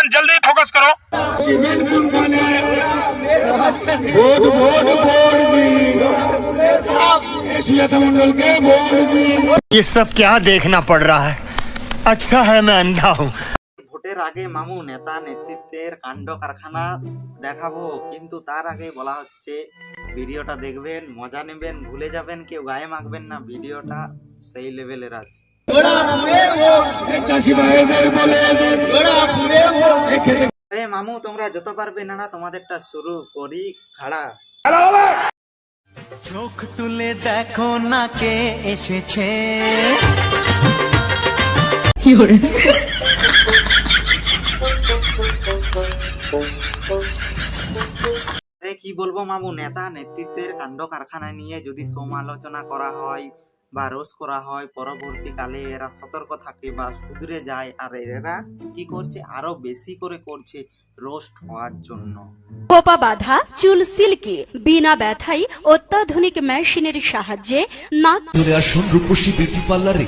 जल्दी फोकस करो। ये सब क्या देखना पड़ रहा है? अच्छा है मैं अंधा हूँ। ভোটের আগে মামু নেতা নেতৃত্বের কাণ্ড কারখানা দেখাবো, কিন্তু তার আগে বলা হচ্ছে ভিডিওটা দেখবেন, মজা নেবেন, ভুলে যাবেন, কেউ গায়ে মাখবেন না। ভিডিওটা সেই লেভেলের আছে। আরে মামু তোমরা যত পারবে না, তোমাদেরটা শুরু করি। খাড়া চোখ তুলে দেখো না কে এসেছে। আরে কি বলবো মামু, নেতা নেতৃত্বের কাণ্ড কারখানা নিয়ে যদি সমালোচনা করা হয় বা রোজ করা হয়, পরবর্তীকালে এরা সতর্ক থাকে বা শুধরে যায়, আর এরা কি করছে, আরো বেশি করে করছে রোস্ট হওয়ার জন্য। কোপা বাঁধা চুল সিল্কি বিনা ব্যথায় অত্যাধুনিক মেশিনের সাহায্যে নাক। আসুন রূপসী বিউটি পার্লারে।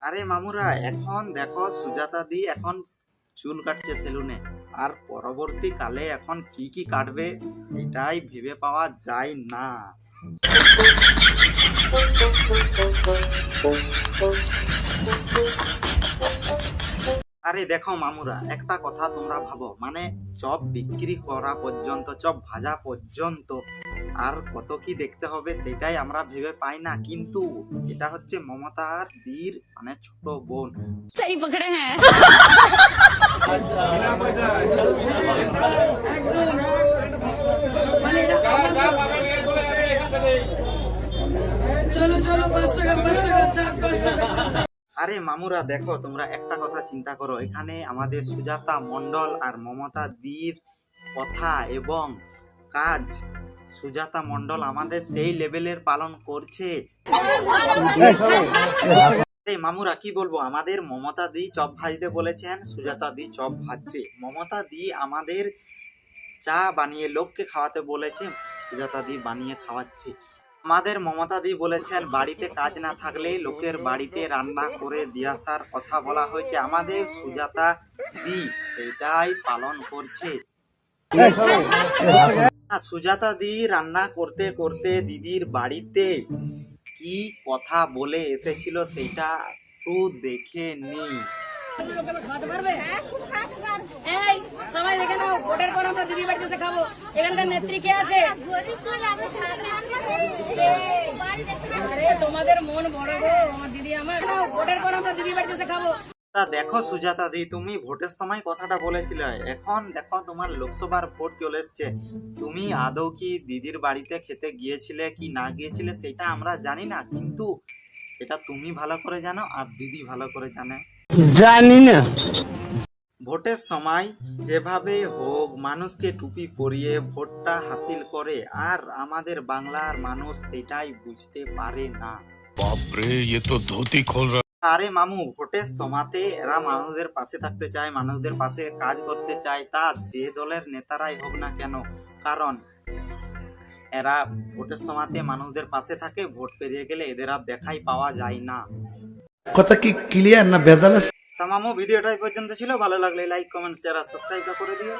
আরে মামুরা এখন দেখো সুজাতা দি এখন চুল কাটছে সেলুনে, আর পরবর্তীকালে এখন কি কি কাটবে সেটাই ভেবে পাওয়া যায় না। আরে দেখো মামুরা, একটা কথা তোমরা ভাবো, মানে চপ বিক্রি করা পর্যন্ত, চপ ভাজা পর্যন্ত আর কত কি দেখতে হবে সেটাই আমরা ভেবে পাই না, কিন্তু এটা হচ্ছে মমতার দির মানে ছোট বোন। সেই পকড়ে হ্যাঁ। আরে মামুরা দেখো, তোমরা একটা কথা চিন্তা করো, এখানে আমাদের সুজাতা মণ্ডল আর মমতা দির কথা এবং কাজ, সুজাতা মণ্ডল আমাদের সেই লেভেলের পালন করছে। মামুরা কি বলবো, আমাদের মমতা দি চপ ভাজতে বলেছেন, সুজাতা দি চপ ভাজছে। মমতা দি আমাদের চা বানিয়ে লোককে খাওয়াতে বলেছে, সুজাতা দি বানিয়ে খাওয়াচ্ছে। আমাদের মমতা দি বলেছেন বাড়িতে কাজ না থাকলে লোকের বাড়িতে রান্না করে দিয়ে আসার কথা বলা হয়েছে, আমাদের সুজাতা দি সেটাই পালন করছে। সুজাতা দি রান্না করতে করতে দিদির বাড়িতে কি কথা বলে এসেছিল সেটা একটু দেখে নি। সবাই দেখে নাও, ভোটের পর আমরা দিদি বাড়িতে খাবো। এখানকার নেত্রী কে আছে? তোমাদের মন বড় গো, আমার দিদি আমার। ভোটের পর আমরা দিদি বাড়িতে খাবো। তা দেখো সুজাতা দি, তুমি ভোটের সময় কথাটা বলেছিলে, এখন দেখো তোমার লোকসভার ভোট চলে এসছে, তুমি আদৌ কি দিদির বাড়িতে খেতে গিয়েছিলে কি না গিয়েছিলে সেটা আমরা জানি না, কিন্তু সেটা তুমি ভালো করে জানো আর দিদি ভালো করে জানে। জানি না। ভোটের সময় যেভাবে হোক মানুষকে টুপি পরিয়ে ভোটটা হাসিল করে, আর আমাদের বাংলার মানুষ সেটাই বুঝতে পারে না। बापरे, ये तो धोती खोल रहा। আরে মামু, ভোটের সময়তে এরা মানুষদের পাশে থাকতে চায়, মানুষদের পাশে কাজ করতে চায়, তা যে দলের নেতারাই হোক না কেন, কারণ এরা ভোটের সময়তে মানুষদের পাশে থাকে, ভোট পেরিয়ে গেলে এদের আর দেখাই পাওয়া যায় না। কথা কি ক্লিয়ার না ভেজাল আছে? তা মামু ভিডিওটা এই পর্যন্ত ছিল, ভালো লাগলে লাইক কমেন্ট শেয়ার আর সাবস্ক্রাইবটা করে দিও।